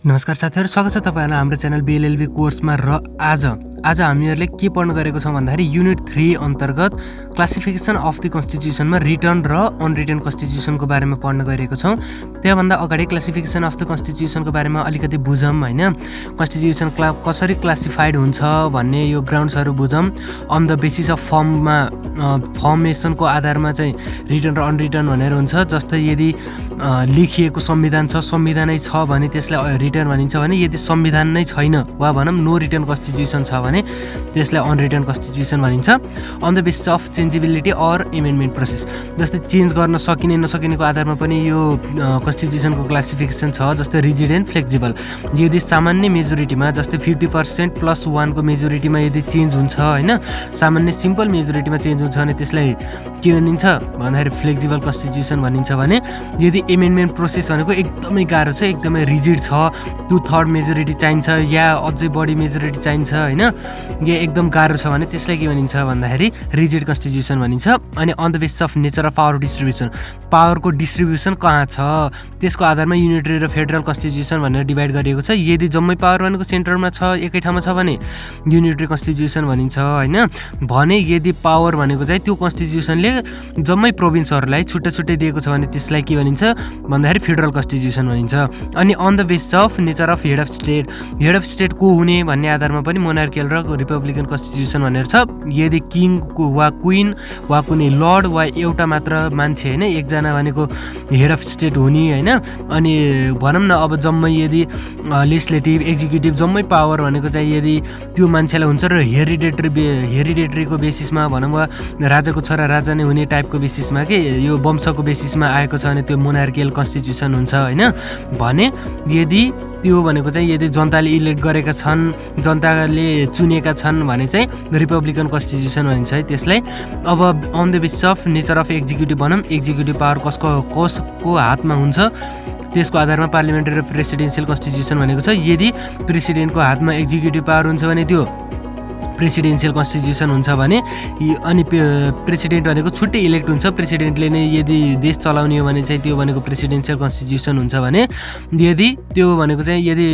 नमस्कार साथीहरु, स्वागत छ तपाईहरुलाई हाम्रो च्यानल बीएलएलबी कोर्समा। र आज हामीहरुले के पढ्न गएको छौं भन्दाखेरि युनिट 3 अन्तर्गत क्लासिफिकेसन अफ द कन्स्टिट्युसनमा रिटन र अनरिटन कन्स्टिट्युसनको बारेमा पढ्न गएको छौं। त्यसभन्दा अगाडि क्लासिफिकेसन अफ द कन्स्टिट्युसनको बारेमा अलिकति बुझौं हैन। कन्स्टिट्युसन कसरी क्लासिफाइड हुन्छ भन्ने यो ग्राउन्ड्सहरु बुझौं। अन द बेसिस अफ फर्मेसनको आधारमा चाहिँ रिटन र अनरिटन भनेर हुन्छ। जस्तै यदि लेखिएको संविधान छ, संविधानै छ भने त्यसलाई रिटन भनिन्छ भने यदि संविधान नै छैन वा भनौं नो रिटन कन्स्टिट्युसन छ भने त्यसलाई अनरिटन कन्स्टिट्युसन भनिन्छ। On the basis of changeability or amendment process, जस्तै चेन्ज गर्न सकिने नसकिनेको आधारमा पनि यो कन्स्टिट्युसनको क्लासिफिकेसन छ। जस्तै रिजिड एन्ड फ्लेक्सिबल, यदि सामान्य मेजोरिटीमा जस्तै 50% + 1 को मेजोरिटीमा यदि चेन्ज हुन्छ हैन, सामान्य सिम्पल मेजोरिटीमा चेन्ज हुन्छ भने त्यसलाई के भनिन्छ भन्दाखेरि फ्लेक्सिबल कन्स्टिट्युसन भनिन्छ। भने यदि एमेन्डमेन्ट प्रोसेस भनेको एकदमै गाह्रो छ, एकदमै रिजिड छ, 2/3 मेजोरिटी चाहिन्छ या अझै बढी मेजोरिटी चाहिन्छ हैन, यो एकदम गाह्रो छ भने त्यसलाई के भनिन्छ भन्दाखेरि रिजिड कन्स्टिट्युसन भनिन्छ। अनि on the basis of nature of power distribution, पावरको डिस्ट्रिब्युसन कहाँ छ त्यसको आधारमा युनिटरी र फेडरल कन्स्टिट्युसन भनेर डिभाइड गरिएको छ। यदि जम्मै पावर भनेको सेन्टरमा छ, एकै ठाउँमा छ भने युनिटरी कन्स्टिट्युसन भनिन्छ हैन। भने यदि पावर भनेको चाहिँ त्यो कन्स्टिट्युसनले जम्मै प्रोभिन्सहरुलाई छुट्टै दिएको छ भने त्यसलाई के भनिन्छ भन्दाखेरि फेडरल कन्स्टिट्युसन भनिन्छ। अनि on the basis of nature of head of state, head of state को हुने भन्ने आधारमा पनि मोनार्कियल र रिपब्लिकन कन्स्टिट्युसन भनेर छ। यदि किङ वा क्वीन वा कुनै लर्ड वा एउटा मात्र मान्छे हैन, एकजना भनेको हेड अफ स्टेट हुने हैन। अनि भनौं न अब जम्मै यदि लेजिस्लेटिभ एक्जिक्युटिभ जम्मै पावर भनेको चाहिँ यदि त्यो मान्छेलाई हुन्छ र हेरिडेटरीको बेसिसमा भनौं वा राजाको छोरा राजा नै हुने टाइपको बेसिसमा के यो वंशको बेसिसमा आएको छ भने त्यो मोनार्कियल कन्स्टिट्युसन हुन्छ हैन। भने यदि त्यो भनेको चाहिँ यदि जनताले इलेक्ट गरेका छन्, जनताले चुनेका छन् भने चाहिँ रिपब्लिकन कन्स्टिट्युसन भनिन्छ है त्यसलाई। अब on the basis of nature of executive भनौं, एक्जिक्युटिभ पावर कसको हातमा हुन्छ त्यसको आधारमा पार्लियामेन्ट्री र प्रेसिडेन्सियल कन्स्टिट्युसन भनेको छ। यदि प्रेसिडेन्टको हातमा एक्जिक्युटिभ पावर हुन्छ भने त्यो प्रेसिडेन्सियल कन्स्टिट्युसन हुन्छ भने, अनि प्रेसिडेन्ट भनेको छुट्टै इलेक्ट हुन्छ, प्रेसिडेन्टले नै यदि देश चलाउने हो भने चाहिँ त्यो भनेको प्रेसिडेन्सियल कन्स्टिट्युसन हुन्छ। भने यदि त्यो भनेको चाहिँ यदि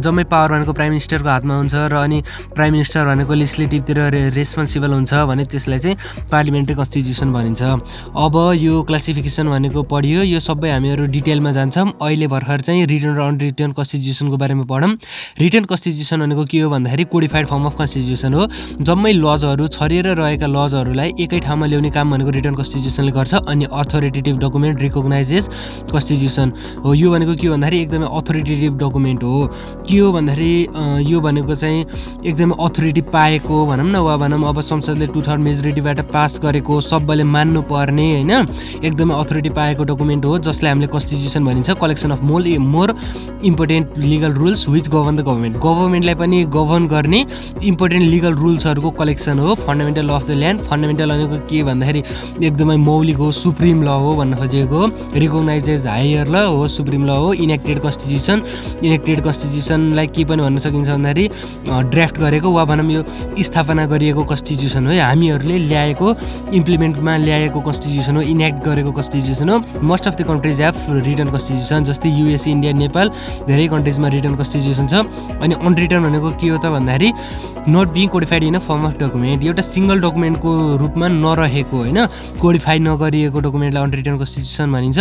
जम्मै पावर भनेको प्राइम मिनिस्टरको हातमा हुन्छ र अनि प्राइम मिनिस्टर भनेको लेजिस्लेटिभतिर रेस्पोन्सिबल हुन्छ भने त्यसलाई चाहिँ पार्लियामेन्ट्री कन्स्टिट्युसन भनिन्छ। अब यो क्लासिफिकेसन भनेको पढियो, यो सबै हामीहरू डिटेलमा जान्छौँ। अहिले भर्खर चाहिँ रिटन र अनरिटन कन्स्टिट्युसनको बारेमा पढौँ। रिटन कन्स्टिट्युसन भनेको के हो भन्दाखेरि कोडिफाइड फर्म अफ कन्स्टिट्युसन हो। जम्मै लजहरू छरिएर रहेका लजहरूलाई एकै ठाउँमा ल्याउने काम भनेको रिटन कन्स्टिट्युसनले गर्छ। अनि अथोरिटेटिभ डकुमेन्ट रिकग्नाइजेस कन्स्टिट्युसन हो। यो भनेको के हो भन्दाखेरि एकदमै अथोरिटेटिभ डकुमेन्ट हो। के हो भन्दाखेरि यो भनेको चाहिँ एकदमै अथोरिटी पाएको भनौं न, वा भनौं अब संसदले 2/3 मेजोरिटीबाट पास गरेको, सबैले मान्नु पर्ने हैन, एकदमै अथोरिटी पाएको डकुमेन्ट हो जसलाई हामीले कन्स्टिट्युसन भनिन्छ। Collection of more important legal rules which govern the government, गभर्नमेन्टलाई पनि गभर्न गर्ने इम्पोर्टेन्ट लिगल रुल्सहरुको कलेक्सन हो। Fundamental law of the land, fundamental भनेको के भन्दाखेरि एकदमै मौलिक हो, सुप्रिम ल हो भन्न खोजेको। रिकग्नाइजेज हायर ल हो, सुप्रिम ल हो। इनेक्टेड कन्स्टिट्युसन, इनेक्टेड कन्स्टिट्युसनलाई के पनि भन्न सकिन्छ भन्दाखेरि ड्राफ्ट गरेको वा भनौँ यो स्थापना गरिएको कन्स्टिट्युसन हो, हामीहरूले ल्याएको इम्प्लिमेन्टमा ल्याएको कन्स्टिट्युसन हो, इनेक्ट गरेको कन्स्टिट्युसन हो। Most of the countries have written constitution, जस्तै युएसए, इन्डिया, नेपाल धेरै कन्ट्रिजमा रिटन कन्स्टिट्युसन छ। अनि अनरिटन भनेको के हो त भन्दाखेरि not being codified in a form of document, एउटा सिंगल डकुमेन्टको रूपमा नरहेको हैन, कोडिफाइड नगरिएको डकुमेन्टलाई अनरिटन कन्स्टिट्युसन भनिन्छ।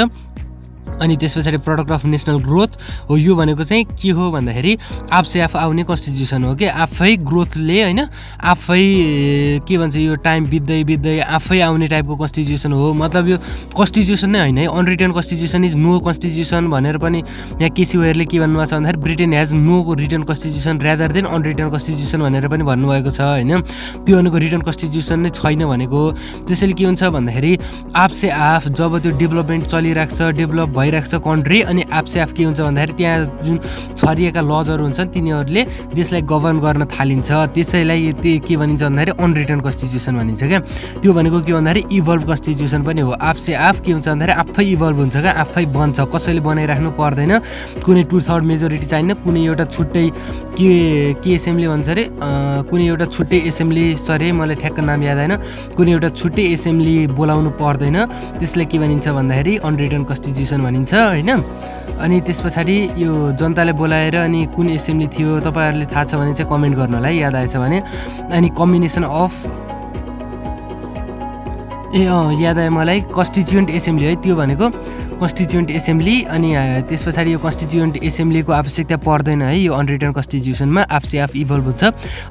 अनि त्यसपछि प्रडक्ट अफ नेसनल ग्रोथ हो। यो भनेको चाहिँ के हो भन्दाखेरि आफसे आफ आउने कन्स्टिट्युसन हो कि आफै ग्रोथले हैन, आफै के भन्छ यो टाइम बित्दै आफै आउने टाइपको कन्स्टिट्युसन हो। मतलब यो कन्स्टिट्युसन नै हैन है, unwritten constitution is no constitution भनेर पनि यहाँ केसी वेयरले के भन्नुभएको छ भन्दाखेरि Britain has no written constitution rather than unwritten constitution भनेर पनि भन्नुभएको छ हैन। त्यो भनेको रिटन कन्स्टिट्युसन नै छैन भनेको। त्यसैले के हुन्छ भन्दाखेरि आफसे आफ जब त्यो डेभलपमेन्ट चलिरहेको छ, डेभलप भइरहेको छ कन्ट्री, अनि आफसे आफ के हुन्छ भन्दाखेरि त्यहाँ जुन छरिएका लजहरू हुन्छन् तिनीहरूले देशलाई गभर्न गर्न थालिन्छ। त्यसैलाई के भनिन्छ भन्दाखेरि अनरिटन कन्स्टिट्युसन भनिन्छ क्या। त्यो भनेको के भन्दाखेरि इभल्भ कन्स्टिट्युसन पनि हो। आफसे आफ के हुन्छ भन्दाखेरि आफै इभल्भ हुन्छ क्या, आफै बन्छ, कसैले बनाइराख्नु पर्दैन। कुनै 2/3 मेजोरिटी चाहिन्न, कुनै एउटा छुट्टै के एसेम्ब्ली भन्छ अरे, कुनै एउटा छुट्टै एसेम्ब्ली, सरी मलाई ठ्याक्क नाम याद आएन, कुनै एउटा छुट्टै एसेम्ब्ली बोलाउनु पर्दैन। त्यसलाई के भनिन्छ भन्दाखेरि अनरिटन कन्स्टिट्युसन भनिन्छ। भनिन्छ होइन। अनि त्यस पछाडि यो जनताले बोलाएर अनि कुन एसेम्ब्ली थियो तपाईँहरूले थाहा छ भने चाहिँ कमेन्ट गर्नु होला है, याद आएछ भने। अनि कम्बिनेसन अफ याद आयो मलाई, कन्स्टिट्युएन्ट एसेम्ब्ली है त्यो भनेको, कन्स्टिट्युएन्ट एसेम्ब्ली। अनि त्यस पछाडि यो कन्स्टिट्युएन्ट एसेम्ब्लीको आवश्यकता पर्दैन है यो अनरिटन कन्स्टिट्युसनमा, आफसे आफ इभल्भ हुन्छ।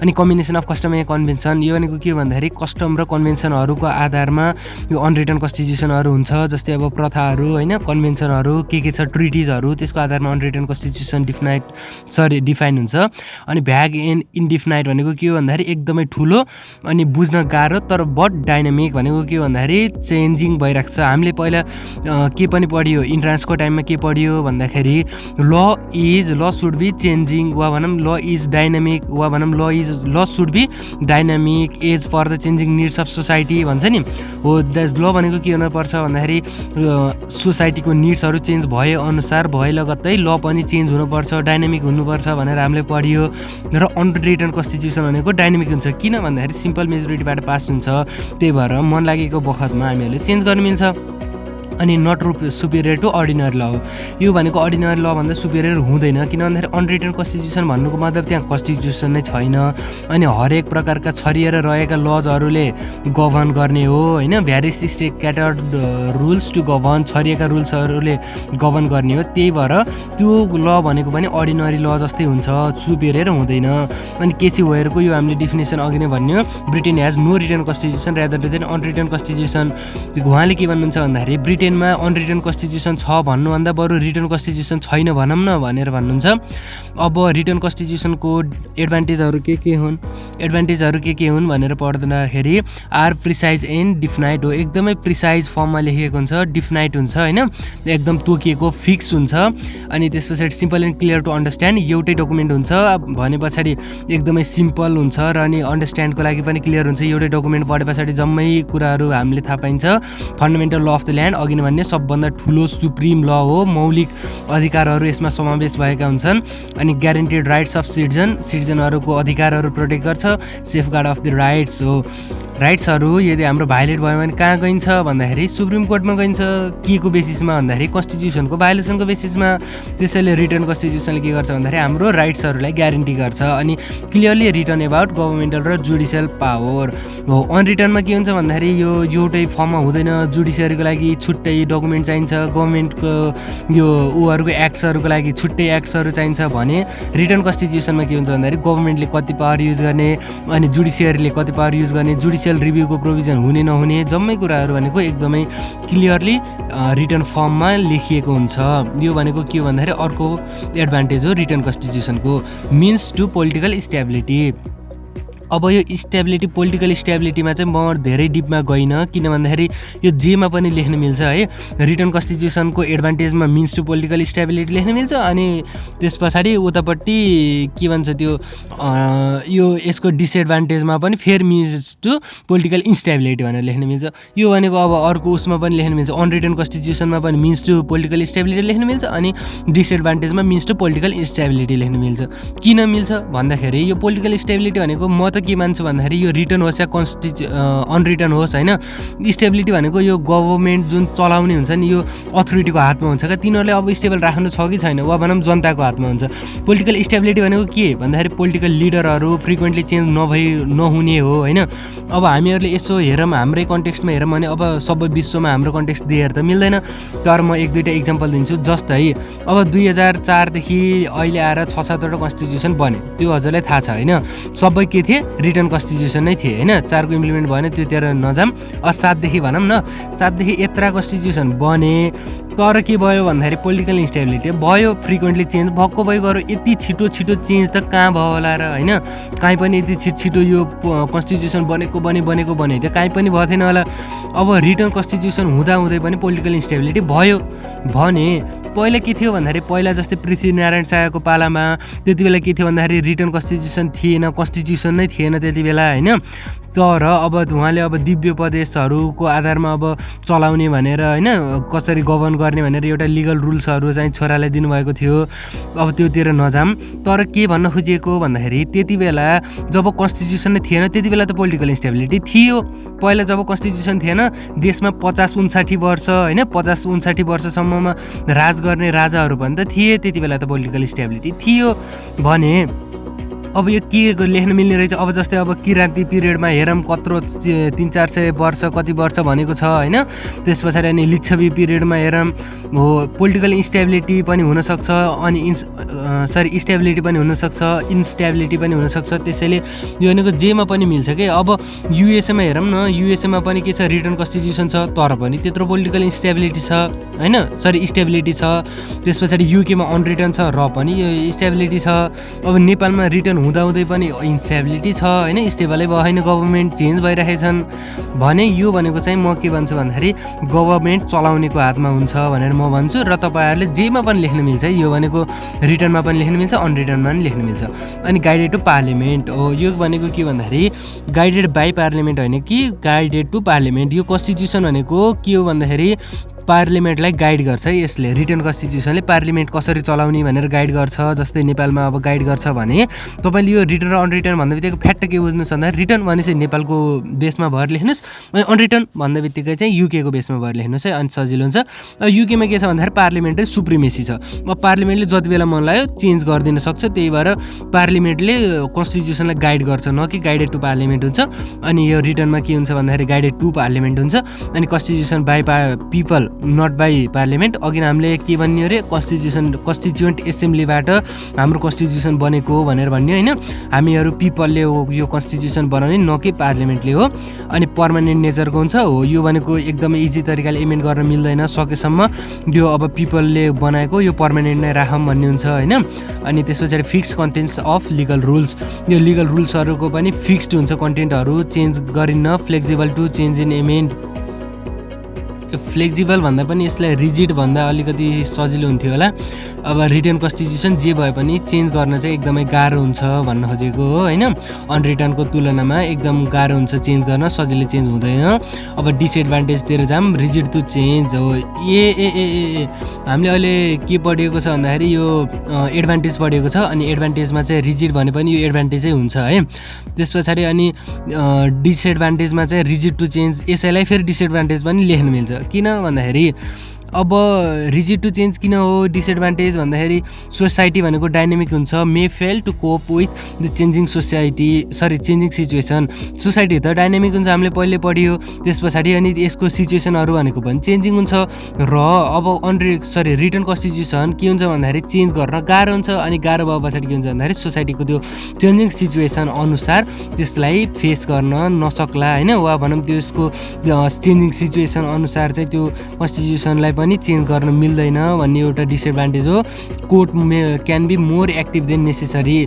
अनि combination of custom and convention, यो भनेको के भन्दाखेरि कस्टम र कन्भेन्सनहरूको आधारमा यो अनरिटन कन्स्टिट्युसनहरू हुन्छ। जस्तै अब प्रथाहरू होइन, कन्भेन्सनहरू के छ, ट्रिटिजहरू, त्यसको आधारमा अनरिटन कन्स्टिट्युसन डिफाइन हुन्छ। अनि भ्याग एन्ड इन्डिफिनाइट भनेको के हो भन्दाखेरि एकदमै ठुलो अनि बुझ्न गाह्रो तर बट डाइनामिक भनेको के हो भन्दाखेरि चेन्जिङ भइरहेको छ। हामीले पहिला के पनि पढ्यो इन्ट्रान्सको टाइममा, के पढ्यो भन्दाखेरि ल सुड बी चेन्जिङ, वा भनौँ ल इज डाइनामिक, वा भनौँ law should be dynamic as for the changing needs of society भन्छ नि हो। ल भनेको के हुनुपर्छ भन्दाखेरि सोसाइटीको निड्सहरू चेन्ज भए अनुसार भए लगत्तै ल पनि चेन्ज हुनुपर्छ, डाइनामिक हुनुपर्छ भनेर हामीले पढ्यो। र अनरिटन कन्स्टिट्युसन भनेको डाइनामिक हुन्छ, किन भन्दाखेरि सिम्पल मेजोरिटीबाट पास हुन्छ, त्यही भएर मन लागेको बखतमा हामीहरूले चेन्ज गर्न मिल्छ। अनि नट सुपिरियर टु अर्डिनरी ल हो, यो भनेको अर्डिनरी ल भन्दा सुपिरियर हुँदैन, किन भन्दाखेरि अनरिटन कन्स्टिट्युसन भन्नुको मतलब त्यहाँ कन्स्टिट्युसन नै छैन। अनि हरेक प्रकारका छरिएर रहेका लजहरूले गभर्न गर्ने हो होइन, भ्यारियस स्क्याटर्ड रुल्स टु गभर्न, छरिएका रुल्सहरूले गभर्न गर्ने हो। त्यही भएर त्यो ल भनेको पनि अर्डिनरी ल जस्तै हुन्छ, सुपिरियर हुँदैन। अनि केसी वेयरको यो हामीले डिफिनेसन अघि नै भन्यो, Britain has no written constitution rather than unwritten constitution. उहाँले के भन्नुहुन्छ भन्दाखेरि ब्रिटेनमा अनरिटन कन्स्टिट्युसन छ भन्नुभन्दा बरु रिटन कन्स्टिट्युसन छैन भनौँ न भनेर भन्नुहुन्छ। अब रिटन कन्स्टिट्युसनको एडभान्टेजहरू के हुन्, भनेर पढ्दाखेरि आर प्रिसाइज एन्ड डिफिनाइट हो, एकदमै प्रिसाइज फर्ममा लेखिएको हुन्छ, डिफिनाइट हुन्छ होइन, एकदम तोकिएको फिक्स हुन्छ। अनि त्यस पछाडि simple and clear to understand, एउटै डकुमेन्ट हुन्छ भने पछाडि एकदमै सिम्पल हुन्छ र अनि अन्डरस्ट्यान्डको लागि पनि क्लियर हुन्छ। एउटै डकुमेन्ट पढे पछाडि जम्मै कुराहरू हामीले थाहा पाइन्छ। Fundamental law of the land अघि नै भन्ने सबभन्दा ठुलो सुप्रिम ल हो, मौलिक अधिकारहरू यसमा समावेश भएका हुन्छन्। अनि ग्यारेन्टेड राइट्स अफ सिटिजनहरूको अधिकारहरू प्रोटेक्ट गर्छ, सेफगार्ड अफ द राइट्स हो। राइट्सहरू यदि हाम्रो भाइलेट भयो भने कहाँ गइन्छ भन्दाखेरि सुप्रिम कोर्टमा गइन्छ, के को बेसिसमा भन्दाखेरि कन्स्टिट्युसनको भाइलेसनको बेसिसमा। त्यसैले रिटन कन्स्टिट्युसनले के गर्छ भन्दाखेरि हाम्रो राइट्सहरूलाई ग्यारेन्टी गर्छ। अनि क्लियरली रिटन एबाउट गभर्मेन्टल र जुडिसियल पावर हो। अनरिटनमा के हुन्छ भन्दाखेरि यो एउटै फर्ममा हुँदैन, जुडिसियरीको लागि छुट्टै डकुमेन्ट चाहिन्छ, गभर्मेन्टको यो उहरूको एक्ट्सहरूको लागि छुट्टै एक्ट्सहरू चाहिन्छ भने रिटन कन्स्टिट्युसनमा के हुन्छ भन्दाखेरि गभर्मेन्टले कति पावर युज गर्ने अनि जुडिसियरीले कति पावर युज गर्ने, जुडिसियल रिभ्यूको प्रोभिजन हुने नहुने जम्मै कुराहरू भनेको एकदमै क्लियरली रिटन फर्ममा लेखिएको हुन्छ। यो भनेको के हो भन्दाखेरि अर्को एडभान्टेज हो रिटन कन्स्टिट्युसनको, मिन्स टु पोलिटिकल स्टेबिलिटी। अब यो स्टेबिलिटी, पोलिटिकल स्टेबिलिटीमा चाहिँ म धेरै डिपमा गइनँ, किन भन्दाखेरि यो जेमा पनि लेख्न मिल्छ है। रिटन कन्स्टिट्युसनको एडभान्टेजमा मिन्स टु पोलिटिकल स्टेबिलिटी लेख्न मिल्छ, अनि त्यस पछाडि उतापट्टि के भन्छ त्यो यो यसको डिसएडभान्टेजमा पनि फेरि मिन्स टु पोलिटिकल इन्स्टेबिलिटी भनेर लेख्न मिल्छ। यो भनेको अब अर्को उसमा पनि लेख्न मिल्छ, अनरिटन कन्स्टिट्युसनमा पनि मिन्स टु पोलिटिकल स्टेबिलिटी लेख्न मिल्छ, अनि डिसएडभान्टेजमा मिन्स टु पोलिटिकल इन्स्टेबिलिटी लेख्न मिल्छ। किन मिल्छ भन्दाखेरि यो पोलिटिकल स्टेबिलिटी भनेको म त के मान्छु भन्दाखेरि यो रिटन होस् या अनरिटन होस् होइन, स्टेबिलिटी भनेको यो गभर्मेन्ट जुन चलाउने हुन्छ नि यो अथोरिटीको हातमा हुन्छ क्या, तिनीहरूले अब स्टेबल राख्नु छ कि छैन, वा भनौँ जनताको हातमा हुन्छ। पोलिटिकल स्टेबिलिटी भनेको के भन्दाखेरि पोलिटिकल लिडरहरू फ्रिक्वेन्टली चेन्ज नहुने हो होइन। अब हामीहरूले यसो हेरौँ, हाम्रै कन्टेक्स्टमा हेरौँ भने अब सबै विश्वमा हाम्रो कन्टेक्स्ट दिएर त मिल्दैन, तर म एक दुईवटा इक्जाम्पल दिन्छु। जस्तै अब 2004 देखि अहिले आएर 6-7वटा कन्स्टिट्युसन बने, त्यो हजुरलाई थाहा छ होइन। सबै के थिए, रिटन कन्स्टिट्युसन नै थिए होइन। 4को इम्प्लिमेन्ट भएन त्योतिर नजाम। 7 देखि भनौँ न, 7 देखि यत्रा कन्स्टिट्युसन बने, तर के भयो भन्दाखेरि पोलिटिकल इन्स्टेबिलिटी भयो, फ्रिक्वेन्टली चेन्ज भएको भयो गऱ्यो। यति छिटो चेन्ज त कहाँ भयो होला र होइन, काहीँ पनि यति छिटो यो कन्स्टिट्युसन बनेको त काहीँ पनि भएको थिएन होला। अब रिटन कन्स्टिट्युसन हुँदै पनि पोलिटिकल इन्स्टेबिलिटी भयो भने पहिला के थियो भन्दाखेरि पहिला जस्तै पृथ्वीनारायण शाहको पालामा त्यति बेला के थियो भन्दाखेरि रिटन कन्स्टिट्युसन थिएन, कन्स्टिट्युसन नै थिएन त्यति बेला होइन। तर अब उहाँले अब दिव्य उपदेशहरूको आधारमा अब चलाउने भनेर होइन कसरी गभर्न गर्ने भनेर एउटा लिगल रुल्सहरू चाहिँ छोरालाई दिनुभएको थियो। अब त्योतिर नजाम, तर के भन्न खोजिएको भन्दाखेरि त्यति बेला जब कन्स्टिट्युसन नै थिएन त्यति बेला त पोलिटिकल इन्स्टेबिलिटी थियो। पहिला जब कन्स्टिट्युसन थिएन देशमा 50-59 वर्ष होइन 50-59 वर्षसम्ममा राज गर्ने राजाहरू पनि त थिए, त्यति बेला त पोलिटिकल स्टेबिलिटी थियो भने अब यो के लेख्न मिल्ने रहेछ। अब जस्तै अब किराँती पिरियडमा हेरौँ कत्रो 300-400 वर्ष कति वर्ष भनेको छ होइन। त्यस पछाडि अनि लिच्छवी पिरियडमा हेरौँ हो पोलिटिकल इन्स्टेबिलिटी पनि हुनसक्छ अनि स्टेबिलिटी पनि हुनसक्छ, इन्स्टेबिलिटी पनि हुनसक्छ। त्यसैले यो भनेको जेमा पनि मिल्छ कि। अब युएसएमा हेरौँ न, युएसएमा पनि के छ रिटर्न कन्स्टिट्युसन छ तर पनि त्यत्रो पोलिटिकल इन्स्टेबिलिटी छ होइन स्टेबिलिटी छ। त्यस पछाडि युकेमा अनरिटर्न छ र पनि यो स्टेबिलिटी छ। अब नेपालमा रिटर्न हुँदाहुँदै पनि इन्स्टेबिलिटी छ होइन, स्टेबलै भएन, गभर्मेन्ट चेन्ज भइरहेछन् भने यो भनेको चाहिँ म के भन्छु भन्दाखेरि गभर्मेन्ट चलाउनेको हातमा हुन्छ भनेर म भन्छु। र तपाईँहरूले जेमा पनि लेख्न मिल्छ, यो भनेको रिटर्नमा पनि लेख्न मिल्छ, अनरिटर्नमा पनि लेख्न मिल्छ। अनि गाइडेड टु पार्लियामेन्ट हो, यो भनेको के भन्दाखेरि गाइडेड बाई पार्लियामेन्ट होइन कि गाइडेड टु पार्लियामेन्ट। यो कन्स्टिट्युसन भनेको के हो भन्दाखेरि पार्लियामेन्टलाई गाइड गर्छ यसले। रिटर्न कन्स्टिट्युसनले पार्लियामेन्ट कसरी चलाउने भनेर गाइड गर्छ। जस्तै नेपालमा अब गाइड गर्छ भने तपाईँले यो रिटर्न र अनरिटर्न भन्दा बित्तिकै फ्याक्ट के बुझ्नुहोस् भन्दा रिटर्न भनेपछि नेपालको बेसमा भएर लेख्नुहोस्, अनि अनरिटर्न भन्दा बित्तिकै चाहिँ युकेको बेसमा भएर लेख्नुहोस् है, अनि सजिलो हुन्छ। युकेमा के छ भन्दाखेरि पार्लियामेन्टरी सुप्रिमेसी छ। अब पार्लियामेन्टले जति बेला मन लाग्यो चेन्ज गरिदिन सक्छ, त्यही भएर पार्लियामेन्टले कन्स्टिट्युसनलाई गाइड गर्छ, न कि गाइडेड टु पार्लियामेन्ट हुन्छ। अनि यो रिटर्नमा के हुन्छ भन्दाखेरि गाइडेड टु पार्लियामेन्ट हुन्छ। अनि constitution by people not by parliament. अघि हामीले के भन्ने अरे कन्स्टिट्युएन्ट एसेम्ब्लीबाट हाम्रो कन्स्टिट्युसन बनेको भनेर भन्ने होइन। हामीहरू पिपलले हो यो कन्स्टिट्युसन बनाउने, न कि पार्लियामेन्टले हो। अनि पर्मानेन्ट नेचरको हुन्छ हो, यो भनेको एकदमै इजी तरिकाले एमेन्ड गर्न मिल्दैन, सकेसम्म यो अब पिपलले बनाएको यो पर्मानेन्ट नै राखौँ भन्ने हुन्छ होइन। अनि त्यस पछाडि fix contents of legal rules, यो लिगल रुल्सहरूको पनि फिक्स्ड हुन्छ कन्टेन्टहरू, चेन्ज गरिन्न। Flexible to change in amend, flexible भन्दा पनि यसलाई रिजिड भन्दा अलिकति सजिलो हुन्थ्यो होला। अब रिटर्न कन्स्टिट्युसन जे भए पनि चेन्ज गर्न चाहिँ एकदमै गाह्रो हुन्छ भन्न खोजेको हो होइन। अनरिटर्नको तुलनामा एकदम गाह्रो हुन्छ चेन्ज गर्न, सजिलै चेन्ज हुँदैन। अब डिसएडभान्टेजतिर जाऊँ, रिजिड टु चेन्ज हो। हामीले अहिले के पढेको छ भन्दाखेरि यो एडभान्टेज पढेको छ, अनि एडभान्टेजमा चाहिँ रिजिड भने पनि यो एडभान्टेजै हुन्छ है। त्यस पछाडि अनि डिसएडभान्टेजमा चाहिँ रिजिड टु चेन्ज, यसैलाई फेरि डिसएडभान्टेज पनि लेख्न मिल्छ। किन भन्दाखेरि अब रिजिड टु चेन्ज किन हो डिसएडभान्टेज भन्दाखेरि सोसाइटी भनेको डाइनामिक हुन्छ, may fail to cope with the changing changing situation. Society त डाइनामिक हुन्छ, हामीले पहिले पढ्यो। त्यस पछाडि अनि यसको सिचुएसनहरू भनेको पनि चेन्जिङ हुन्छ। र अब रिटर्न कन्स्टिट्युसन के हुन्छ भन्दाखेरि चेन्ज गर्न गाह्रो हुन्छ, अनि गाह्रो भए पछाडि के हुन्छ भन्दाखेरि सोसाइटीको त्यो चेन्जिङ सिचुएसन अनुसार त्यसलाई फेस गर्न नसक्ला होइन, वा भनौँ त्यसको चेन्जिङ सिचुएसन अनुसार चाहिँ त्यो कन्स्टिट्युसनलाई पनि चेन्ज गर्न मिल्दैन भन्ने एउटा डिसएडभान्टेज हो। Court can be more active than necessary,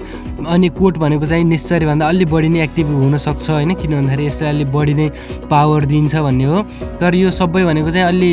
अनि कोर्ट भनेको चाहिँ नेसेसरी भन्दा अलि बढी नै एक्टिभ हुनसक्छ होइन, किन भन्दाखेरि यसलाई अलि बढी नै पावर दिन्छ भन्ने हो। तर यो सबै भनेको चाहिँ अलि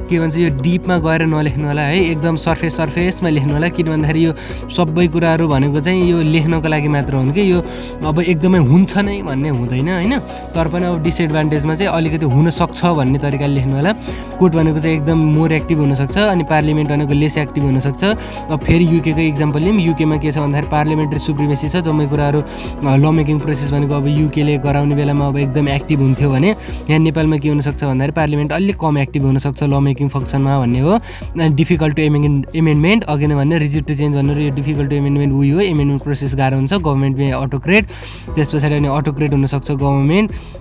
के भन्छ यो डिपमा गएर नलेख्नु होला है, एकदम सर्फेसमा लेख्नु होला। किन भन्दाखेरि यो सबै कुराहरू भनेको चाहिँ यो लेख्नको लागि मात्र हुन् कि यो अब एकदमै हुन्छ नै भन्ने हुँदैन होइन। तर पनि अब डिसएडभान्टेजमा चाहिँ अलिकति हुनसक्छ भन्ने तरिकाले लेख्नु होला। कोर्ट भनेको चाहिँ एकदम मोर एक्टिभ हुनसक्छ, अनि पार्लियामेन्ट भनेको लेस एक्टिभ हुनसक्छ। अब फेरि युकेको इक्जाम्पल लिउँ, युकेमा के छ भन्दाखेरि पार्लियामेन्ट्री सुप्रिमेसी छ, जम्मै कुराहरू ल मेकिङ प्रोसेस भनेको अब युकेले गराउने बेलामा अब एकदम एक्टिभ हुन्थ्यो भने यहाँ नेपालमा के हुनसक्छ भन्दाखेरि पार्लियामेन्ट अलिक कम एक्टिभ हुनसक्छ ल मेकिङ फङ्सनमा भन्ने हो। डिफिकल्ट टु एमेन्डमेन्ट, अघि नै भन्ने रिजिड टु चेन्ज भनेर यो डिफिकल्ट टु एमेन्डमेन्ट उयो हो, एमेन्डमेन्ट प्रोसेस गाह्रो हुन्छ। गभर्मेन्टमा अटोक्रेट, त्यस पछाडि अनि अटोक्रेट हुनसक्छ गभर्मेन्ट।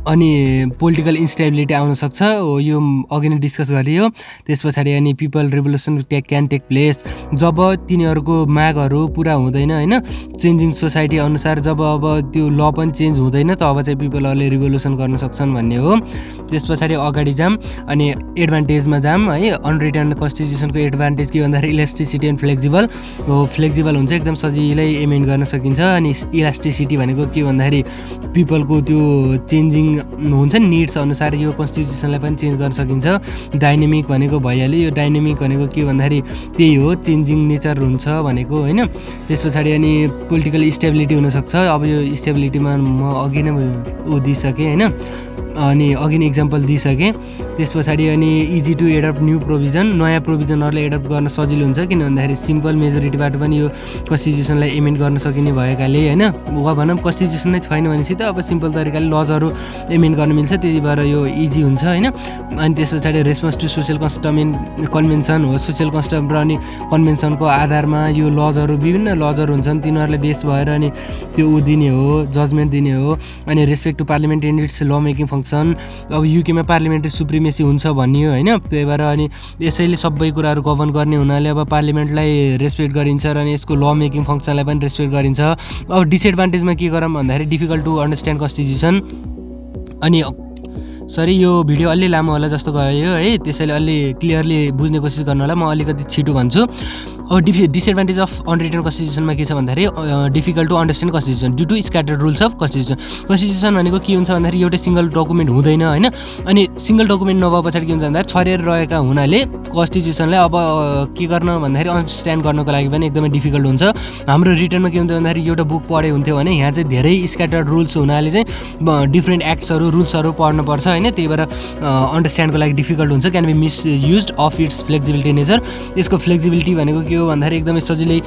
अनि पोलिटिकल इन्स्टेबिलिटी आउनसक्छ, यो अघि नै डिस्कस गरियो। त्यस पछाडि अनि people revolution can take place, जब तिनीहरूको मागहरू पुरा हुँदैन होइन चेन्जिङ सोसाइटी अनुसार, जब अब त्यो ल पनि चेन्ज हुँदैन तब चाहिँ पिपलहरूले रिभोल्युसन गर्न सक्छन् भन्ने हो। त्यस पछाडि अगाडि जाऊँ अनि एडभान्टेजमा जाऊँ है। अनरिटर्न कन्स्टिट्युसनको एडभान्टेज के भन्दाखेरि इलास्टिसिटी एन्ड फ्लेक्जिबल हो, फ्लेक्जिबल हुन्छ, एकदम सजिलै एमेन्ड गर्न सकिन्छ। अनि इलास्टिसिटी भनेको के भन्दाखेरि पिपलको त्यो चेन्जिङ हुन्छ नि निड्स अनुसार यो कन्स्टिट्युसनलाई पनि चेन्ज गर्न सकिन्छ। डाइनामिक भनेको भइहाल्यो। यो डाइनामिक भनेको के भन्दाखेरि त्यही हो, चेन्जिङ नेचर हुन्छ भनेको होइन। त्यस पछाडि अनि पोलिटिकल स्टेबिलिटी हुनसक्छ। अब यो स्टेबिलिटीमा म अघि नै दिइसकेँ होइन, अनि अघि नै इक्जाम्पल दिइसकेँ। त्यस पछाडि अनि easy to adapt new provision, नयाँ प्रोभिजनहरूलाई एडप्ट गर्न सजिलो हुन्छ किन भन्दाखेरि सिम्पल मेजोरिटीबाट पनि यो कन्स्टिट्युसनलाई एमेन्ड गर्न सकिने भएकाले होइन। वा भनौँ कन्स्टिट्युसन नै छैन भनेपछि त अब सिम्पल तरिकाले लजहरू एमेन्ड गर्न मिल्छ, त्यही भएर यो इजी हुन्छ होइन। अनि त्यस पछाडि रेस्पोन्स टु सोसियल कन्भेन्सन हो। सोसियल कस्टम र अनि कन्भेन्सनको आधारमा यो लजहरू विभिन्न लजहरू हुन्छन्, तिनीहरूलाई बेस भएर अनि त्यो दिने हो, जजमेन्ट दिने हो। अनि respect to parliament and its law making function, अब युकेमा पार्लिमेन्ट्री सुप्रिमेसी हुन्छ भनियो होइन। त्यही भएर अनि यसैले सबै कुराहरू गभर्न गर्ने हुनाले अब पार्लिमेन्टलाई रेस्पेक्ट गरिन्छ र अनि यसको ल मेकिङ फङ्सनलाई पनि रेस्पेक्ट गरिन्छ। अब डिसएडभान्टेजमा के गरौँ भन्दाखेरि डिफिकल्ट टु अन्डरस्ट्यान्ड कन्स्टिट्युसन। अनि सरी यो भिडियो अलि लामो होला जस्तो गयो है, त्यसैले अलि क्लियरली बुझ्ने कोसिस गर्नु होला। म अलिकति छिटो भन्छु। अब डिसएडभान्टेज अफ अनरिटन कन्स्टिट्युसनमा के छ भन्दाखेरि difficult to understand constitution due to scattered rules of constitution. Constitution भनेको के हुन्छ भन्दाखेरि एउटै सिङ्गल डकुमेन्ट हुँदैन होइन। अनि सिङ्गल डकुमेन्ट नभए पछाडि के हुन्छ भन्दाखेरि छरिएर रहेका हुनाले कन्स्टिट्युसनलाई अब के गर्न भन्दाखेरि अन्डरस्ट्यान्ड गर्नको लागि पनि एकदमै डिफिकल्ट हुन्छ। हाम्रो रिटर्नमा के हुन्छ भन्दाखेरि एउटा बुक पढे हुन्थ्यो भने यहाँ चाहिँ धेरै स्क्याटर्ड रुल्स हुनाले चाहिँ डिफ्रेन्ट एक्ट्सहरू रुल्सहरू पढ्नुपर्छ होइन। त्यही भएर अन्डरस्ट्यान्डको लागि डिफिकल्ट हुन्छ। Can be misused of its flexibility nature. यसको फ्लेक्सिबिलिटी भनेको के हो भन्दाखेरि एकदमै सजिलै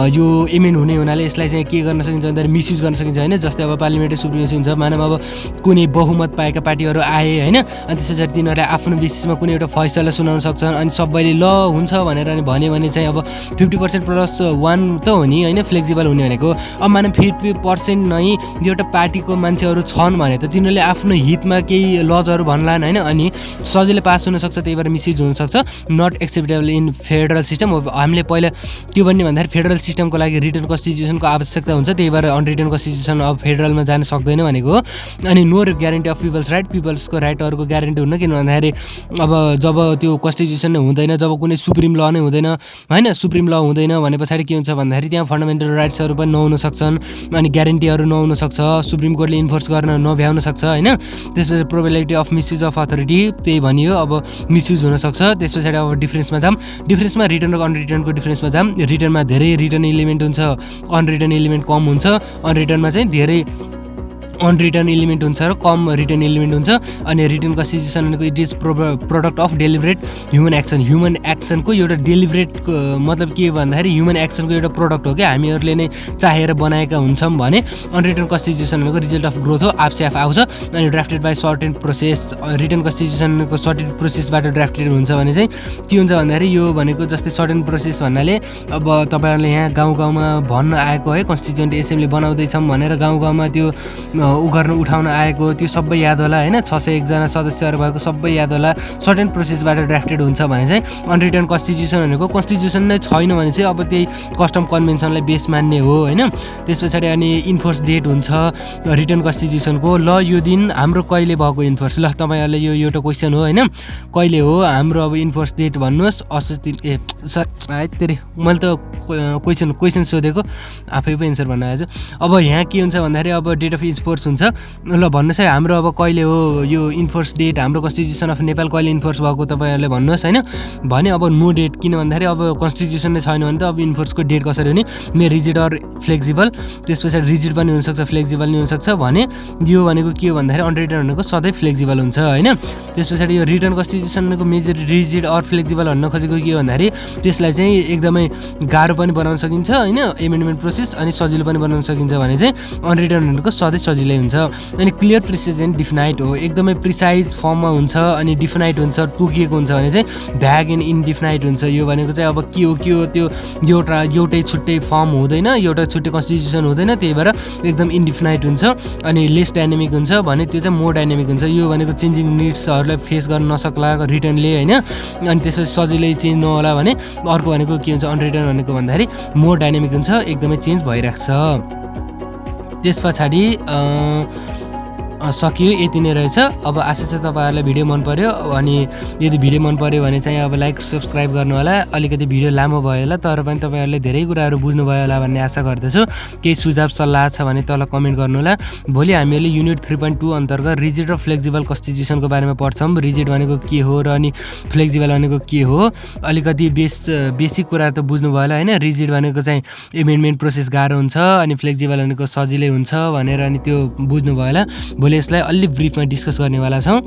यो एमेन्ड हुने हुनाले यसलाई चाहिँ के गर्न सकिन्छ भन्दाखेरि मिसयुज गर्न सकिन्छ होइन। जस्तै अब पार्लिमेन्ट्री सुप्रिमेसी हुन्छ, मानव अब कुनै बहुमत पाएका पार्टीहरू आए होइन, अनि त्यस पछाडि तिनीहरूले आफ्नो बेसिसमा कुनै एउटा फैसला सुनाउन सक्छन्। अनि सबैले ल हुन्छ भनेर अनि भन्यो भने चाहिँ अब 50% प्लस 1 त हो नि होइन फ्लेक्सिबल हुने भनेको। अब मानव 50% नै एउटा पार्टीको मान्छेहरू छन् भने त तिनीहरूले आफ्नो हितमा केही लजहरू भन्लान् होइन, अनि सजिलै पास हुनसक्छ। त्यही भएर मिसयुज हुनसक्छ। Not acceptable in federal system. हामीले पहिला के भन्ने भन्दाखेरि फेडरल सिस्टमको लागि रिटर्न कन्स्टिट्युसनको आवश्यकता हुन्छ, त्यही भएर अनरिटन कन्स्टिट्युसन अब फेडरलमा जान सक्दैन भनेको हो। अनि no guarantee of people's right, पिपल्सको राइटहरूको ग्यारेन्टी हुन्न किन भन्दाखेरि अब जब त्यो कन्स्टिट्युसन नै हुँदैन, जब कुनै सुप्रिम ल नै हुँदैन होइन, सुप्रिम ल हुँदैन भने पछाडि के हुन्छ भन्दाखेरि त्यहाँ फन्डामेन्टल राइट्सहरू पनि नहुन सक्छन्, अनि ग्यारेन्टीहरू नहुन सक्छ, सुप्रिम कोर्टले इन्फोर्स गर्न नभ्याउन सक्छ होइन। त्यसपछि probability of misuse of authority त्यही भनियो, अब मिसयुज हुनसक्छ। त्यस पछाडि अब डिफ्रेन्समा जाऊँ। डिफ्रेन्समा रिटर्न र अनरिटर्नको डिफ्रेन्समा जाऊँ। रिटर्नमा धेरै रिटर्न एलिमेन्ट हुन्छ, अनरिटर्न एलिमेन्ट कम हुन्छ। अनरिटर्नमा चाहिँ धेरै अनरिटर्न एलिमेन्ट हुन्छ र कम रिटर्न एलिमेन्ट हुन्छ। अनि रिटर्न कन्स्टिट्युसन भनेको it is product of deliberate human action. Human एक्सनको एउटा डेलिभरेट मतलब के भन्दाखेरि ह्युमन एक्सनको एउटा प्रोडक्ट हो क्या, हामीहरूले नै चाहेर बनाएका हुन्छौँ भने। अनरिटर्न कन्स्टिट्युसन भनेको रिजल्ट अफ ग्रोथ हो, आफसे आफ आउँछ। अनि drafted by certain process. Written कन्स्टिट्युसनको सर्टेन प्रोसेसबाट ड्राफ्टेड हुन्छ भने चाहिँ के हुन्छ भन्दाखेरि यो भनेको जस्तै सर्टेन प्रोसेस भन्नाले अब तपाईँहरूले यहाँ गाउँ गाउँमा भन्न आएको है, कन्स्टिट्युएन्ट एसेम्ब्ली बनाउँदैछौँ भनेर गाउँ गाउँमा त्यो गर्न उठाउन आएको त्यो सबै याद होला होइन। 601 जना सदस्यहरू भएको सबै याद होला। सर्टेन प्रोसेसबाट ड्राफ्टेड हुन्छ भने चाहिँ अनरिटर्न कन्स्टिट्युसन भनेको कन्स्टिट्युसन नै छैन भने चाहिँ अब त्यही कस्टम कन्भेन्सनलाई बेस मान्ने हो होइन। त्यस पछाडि अनि इन्फोर्स डेट हुन्छ रिटर्न कन्स्टिट्युसनको। ल यो दिन हाम्रो कहिले भएको इन्फोर्स, ल तपाईँहरूले यो एउटा क्वेसन हो होइन, कहिले हो हाम्रो अब इन्फोर्स डेट भन्नुहोस्। अस्ति तेरि मैले त क्वेसन सोधेको आफै पो एन्सर भन्न आएछु। अब यहाँ के हुन्छ भन्दाखेरि अब डेट अफ इन्फोर्स हुन्छ। ल भन्नुहोस् है हाम्रो अब कहिले हो यो इन्फोर्स डेट, हाम्रो कन्स्टिट्युसन अफ नेपाल कहिले इन्फोर्स भएको तपाईँहरूले भन्नुहोस् होइन। भने अब नो डेट, किन भन्दाखेरि अब कन्स्टिट्युसन नै छैन भने त अब इन्फोर्सको डेट कसरी हुने। मे रिजिड अर फ्लेक्सिबल, त्यस पछाडि रिजिड पनि हुनसक्छ फ्लेक्सिबल नि हुनसक्छ। भने यो भनेको के हो भन्दाखेरि अनरिटर्न भनेको सधैँ फ्लेक्सिबल हुन्छ होइन। त्यस पछाडि यो रिटर्न कन्स्टिट्युसन भनेको मेजर रिजिड अर फ्लेक्सिबल भन्न खोजेको के हो भन्दाखेरि त्यसलाई चाहिँ एकदमै गाह्रो पनि बनाउन सकिन्छ होइन, एमेन्डमेन्ट प्रोसेस, अनि सजिलो पनि बनाउन सकिन्छ भने चाहिँ अनरिटर्न भनेको सधैँ सजिलै हुन्छ। अनि क्लियर प्रिसाइज एन्ड डिफिनाइट हो, एकदमै प्रिसाइज फर्ममा हुन्छ अनि डिफिनाइट हुन्छ तोकिएको हुन्छ भने चाहिँ भ्याग एन्ड इन्डिफिनाइट हुन्छ। यो भनेको चाहिँ अब के हो त्यो एउटै छुट्टै फर्म हुँदैन, एउटा छुट्टै कन्स्टिट्युसन हुँदैन, त्यही भएर एकदम इन्डिफिनाइट हुन्छ। अनि लेस डाइनामिक हुन्छ भने त्यो चाहिँ मोर डाइनामिक हुन्छ। यो भनेको चेन्जिङ निड्सहरूलाई फेस गर्न नसक्ला रिटर्नले होइन, अनि त्यसपछि सजिलै चेन्ज नहोला भने। अर्को भनेको के हुन्छ अनरिटर्न भनेको भन्दाखेरि मोर डाइनामिक हुन्छ, एकदमै चेन्ज भइरहेको छ। त्यस पछाडि सकियो, यति नै रहेछ। अब आशा छ तपाईँहरूलाई भिडियो मन पर्यो, अनि यदि भिडियो मन पर्यो भने चाहिँ अब लाइक सब्सक्राइब गर्नु होला। अलिकति भिडियो लामो भयो होला, तर पनि तपाईँहरूले धेरै कुराहरू बुझ्नुभयो होला भन्ने आशा गर्दछु। केही सुझाव सल्लाह छ भने तल कमेन्ट गर्नु होला। भोलि हामीहरूले युनिट 3.2 अन्तर्गत रिजिड र फ्लेक्सिबल कन्स्टिट्युसनको बारेमा पढ्छौँ। रिजिड भनेको के हो र अनि फ्लेक्सिबल भनेको के हो, अलिकति बेसिक कुरा त बुझ्नुभयो होला होइन। रिजिड भनेको चाहिँ एमेन्डमेन्ट प्रोसेस गाह्रो हुन्छ, अनि फ्लेक्सिबल भनेको सजिलै हुन्छ भनेर अनि त्यो बुझ्नुभयो होला। भोलि यसलाई अलि ब्रिफमा डिस्कस गर्नेवाला छौँ।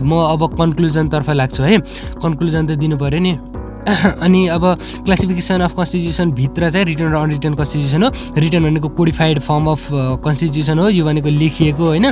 म अब कन्क्लुजनतर्फ लाग्छु है। कन्क्लुजन त दिनु पऱ्यो नि। अनि अब क्लासिफिकेसन अफ कन्स्टिट्युसन भित्र चाहिँ रिटन र अनरिटन कन्स्टिट्युसन हो। रिटन भनेको कोडिफाइड फर्म अफ कन्स्टिट्युसन हो, यो भनेको लेखिएको होइन,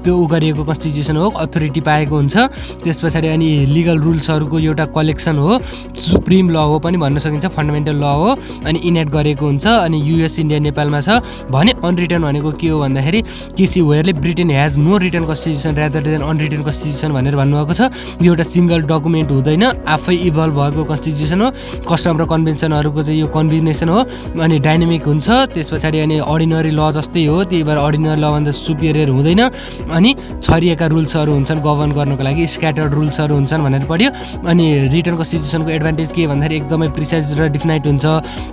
त्यो गरिएको कन्स्टिट्युसन हो, अथोरिटी पाएको हुन्छ। त्यस पछाडि अनि लिगल रुल्सहरूको एउटा कलेक्सन हो, सुप्रिम ल हो पनि भन्न सकिन्छ, फन्डामेन्टल ल हो, अनि इनेक्ट गरेको हुन्छ। अनि युएस, इन्डिया, नेपालमा छ भने। अनरिटन भनेको के हो भन्दाखेरि केसी वेयरले Britain has no written constitution rather than unwritten constitution भनेर भन्नुभएको छ। यो एउटा सिङ्गल डकुमेन्ट हुँदैन, आफै इभल्भ भएको कन्स्टिट्युसन हो। कस्टम र कन्भेन्सनहरूको चाहिँ यो कम्बिनेसन हो, अनि डाइनामिक हुन्छ। त्यस पछाडि अनि अर्डिनरी ल जस्तै हो, त्यही भएर अर्डिनरी लभन्दा सुपिरियर हुँदैन। अनि छरिएका रुल्सहरू हुन्छन् गभर्न गर्नको लागि, स्क्याटर्ड रुल्सहरू हुन्छन् भनेर पढ्यो। अनि रिटन कन्स्टिट्युसनको एडभान्टेज के भन्दाखेरि एकदमै प्रिसाइज र डिफिनाइट हुन्छ,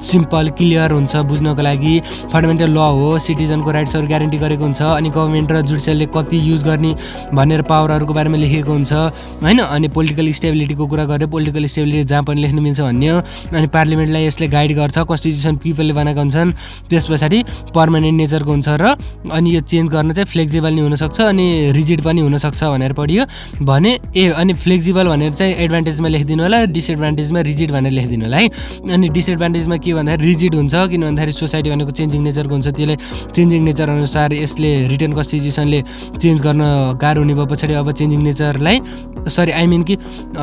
सिम्पल क्लियर हुन्छ बुझ्नको लागि। फन्डामेन्टल ल हो, सिटिजनको राइट्सहरू ग्यारेन्टी गरेको हुन्छ। अनि गभर्मेन्ट र जुडिसियलले कति युज गर्ने भनेर पावरहरूको बारेमा लेखेको हुन्छ होइन। अनि पोलिटिकल स्टेबिलिटीको कुरा गऱ्यो, पोलिटिकल स्टेबिलिटी जहाँ पनि लेख्नु मिल्छ भन्ने हो। अनि पार्लिमेन्टलाई यसले गाइड गर्छ, कन्स्टिट्युसन पिपलले बनाएका हुन्छन्। त्यस पछाडि पर्मानेन्ट नेचरको हुन्छ र अनि यो चेन्ज गर्न चाहिँ फ्लेक्सिबल नि हुनसक्छ, अनि रिजिड पनि हुनसक्छ भनेर पढियो भने। अनि फ्लेक्सिबल भनेर चाहिँ एडभान्टेजमा लेखिदिनु होला, डिसएडभान्टेजमा रिजिड भनेर लेखिदिनु होला है। अनि डिसएडभान्टेजमा के भन्दाखेरि रिजिड हुन्छ, किन भन्दाखेरि सोसाइटी भनेको चेन्जिङ नेचरको हुन्छ, त्यसले चेन्जिङ नेचर अनुसार यसले रिटन कन्स्टिट्युसनले चेन्ज गर्न गाह्रो हुने भए पछाडि अब चेन्जिङ नेचरलाई कि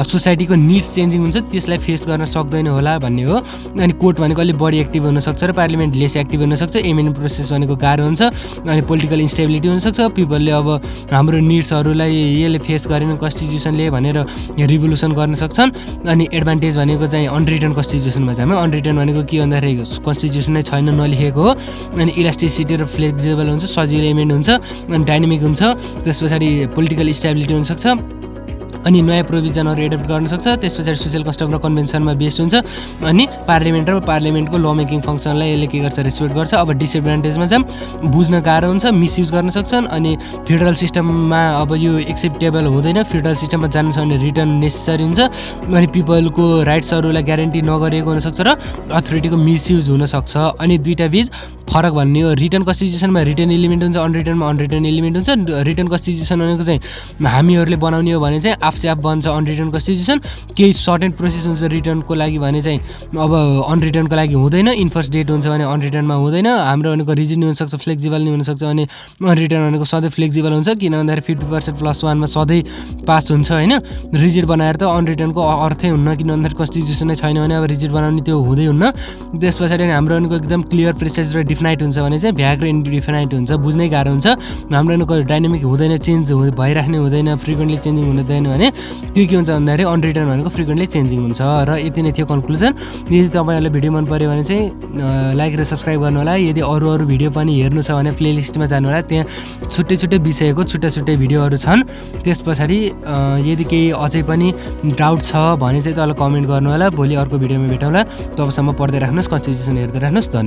सोसाइटीको निड्स चेन्जिङ हुन्छ, त्यसलाई फेस गर्न सक्दैन होला भन्ने हो। अनि कोर्ट भनेको अलिक बढी एक्टिभ हुनसक्छ र पार्लिमेन्ट लेस एक्टिभ हुनसक्छ। एमेन्डमेन्ट प्रोसेस भनेको गाह्रो हुन्छ, अनि पोलिटिकल इन्स्टेबिलिटी हुनसक्छ। पिपलले अब हाम्रो निड्सहरूलाई यसले फेस गरेन कन्स्टिट्युसनले भनेर रिभोल्युसन गर्न सक्छन्। अनि एडभान्टेज भनेको चाहिँ अनरिटन कन्स्टिट्युसनमा जाम। अनरिटन भनेको के भन्दाखेरि कन्स्टिट्युसनै छैन, नलेखेको हो। अनि इलास्टिसिटी र फ्लेक्सिबल हुन्छ, सजिलो एमेन्ड हुन्छ, अनि डाइनामिक हुन्छ। त्यस पछाडि पोलिटिकल स्टेबिलिटी हुनसक्छ, अनि नयाँ प्रोभिजनहरू एडप्ट गर्न सक्छ। त्यस पछाडि सोसियल कस्टम र कन्भेन्सनमा बेस्ड हुन्छ। अनि पार्लिमेन्ट र पार्लिमेन्टको ल मेकिङ फङ्सनलाई यसले के गर्छ, रेस्पेक्ट गर्छ। अब डिसएडभान्टेजमा चाहिँ बुझ्न गाह्रो हुन्छ, मिसयुज गर्न सक्छन्। अनि फेडरल सिस्टममा अब यो एक्सेप्टेबल हुँदैन, फेडरल सिस्टममा जानु छ भने रिटर्न नेसेसरी हुन्छ। अनि पिपलको राइट्सहरूलाई ग्यारेन्टी नगरिएको हुनसक्छ र अथोरिटीको मिसयुज हुनसक्छ। अनि दुईवटा बिच फरक भन्ने हो। रिटन कन्स्टिट्युसनमा रिटन एलिमेन्ट हुन्छ, अनरिटनमा अनरिटन एलिमेन्ट हुन्छ। रिटन कन्स्टिट्युसन भनेको चाहिँ हामीहरूले बनाउने हो भने चाहिँ आफसे आफ बन्छ अनरिटन कन्स्टिट्युसन। केही सर्ट एन्ड प्रोसेस हुन्छ रिटर्नको लागि भने चाहिँ अब अनरिटनको लागि हुँदैन। इन्फर्स्ट डेट हुन्छ भने अनरिटनमा हुँदैन। हाम्रो भनेको रिजिड नि हुनसक्छ, फ्लेक्सिबल नि हुनसक्छ, अनि अनरिटन भनेको सधैँ फ्लेक्सिबल हुन्छ, किन भन्दाखेरि 50% + 1 सधैँ पास हुन्छ होइन। रिजिड बनाएर त अनरिटनको अर्थै हुन्न, किन भन्दाखेरि कन्स्टिट्युसनै छैन भने अब रिजिड बनाउने त्यो हुँदै हुन्न। त्यस पछाडि हाम्रो भनेको एकदम क्लियर, प्रिसाइज र डिफिनाइट हुन्छ भने चाहिँ भ्याग र इन्डिफिनाइट हुन्छ, बुझ्नै गाह्रो हुन्छ। हाम्रो भनेको डाइनामिक हुँदैन, चेन्ज भइराख्ने हुँदैन, फ्रिक्वेन्टली चेन्जिङ हुँदैन भने त्यो के हुन्छ भन्दाखेरि अनरिटन भनेको फ्रिक्वेन्टली चेन्जिङ हुन्छ। र यति नै थियो कन्क्लुजन। यदि तपाईँहरूलाई भिडियो मन पऱ्यो भने चाहिँ लाइक र सब्सक्राइब गर्नु होला। यदि अरू भिडियो पनि हेर्नु छ भने प्लेलिस्टमा जानु होला, त्यहाँ छुट्टै विषयको छुट्टै भिडियोहरू छन्। त्यस पछाडि यदि केही अझै पनि डाउट छ भने चाहिँ तल कमेन्ट गर्नु होला। भोलि अर्को भिडियोमा भेटौँला। तबसम्म पढ्दै राख्नुहोस्, कन्स्टिट्युसन हेर्दै राख्नुहोस्। धन्यवाद।